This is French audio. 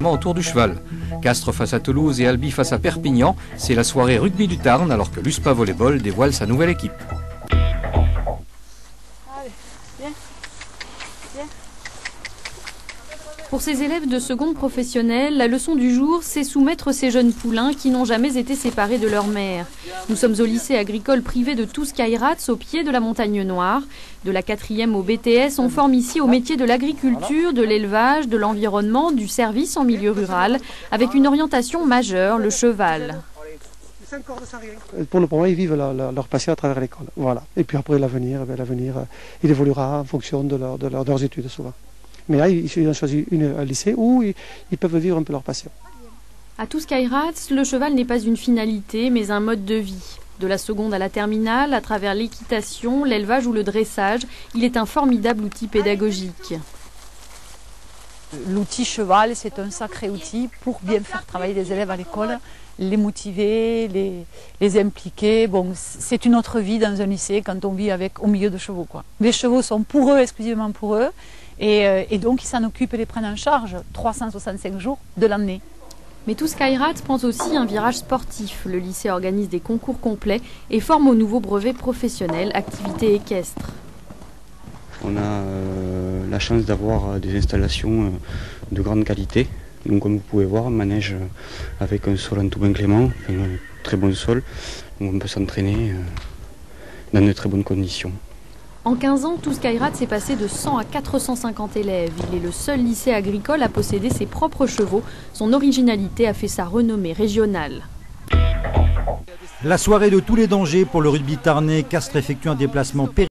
Autour du cheval. Castres face à Toulouse et Albi face à Perpignan, c'est la soirée rugby du Tarn alors que l'USPA Volleyball dévoile sa nouvelle équipe. Allez, viens. Viens. Pour ces élèves de seconde professionnelle, la leçon du jour, c'est soumettre ces jeunes poulains qui n'ont jamais été séparés de leur mère. Nous sommes au lycée agricole privé de Touskaïrats, au pied de la Montagne Noire. De la 4e au BTS, on forme ici au métier de l'agriculture, de l'élevage, de l'environnement, du service en milieu rural, avec une orientation majeure, le cheval. Pour le moment, ils vivent leur passion à travers l'école. Voilà. Et puis après, l'avenir, il évoluera en fonction de leurs études souvent. Mais là, ils ont choisi un lycée où ils peuvent vivre un peu leur passion. À Touskaïrats, le cheval n'est pas une finalité, mais un mode de vie. De la seconde à la terminale, à travers l'équitation, l'élevage ou le dressage, il est un formidable outil pédagogique. L'outil cheval, c'est un sacré outil pour bien faire travailler les élèves à l'école, les motiver, les impliquer. Bon, c'est une autre vie dans un lycée quand on vit au milieu de chevaux, quoi. Les chevaux sont pour eux, exclusivement pour eux, et donc ils s'en occupent et les prennent en charge 365 jours de l'année. Mais Touskaïrats prend aussi un virage sportif. Le lycée organise des concours complets et forme au nouveau brevet professionnel activité équestre. On a la chance d'avoir des installations de grande qualité. Donc comme vous pouvez voir, un manège avec un sol en tout bien clément, un très bon sol, où on peut s'entraîner dans de très bonnes conditions. En 15 ans, Touskaïrats s'est passé de 100 à 450 élèves. Il est le seul lycée agricole à posséder ses propres chevaux. Son originalité a fait sa renommée régionale. La soirée de tous les dangers pour le rugby tarnais. Castres effectue un déplacement périphérique.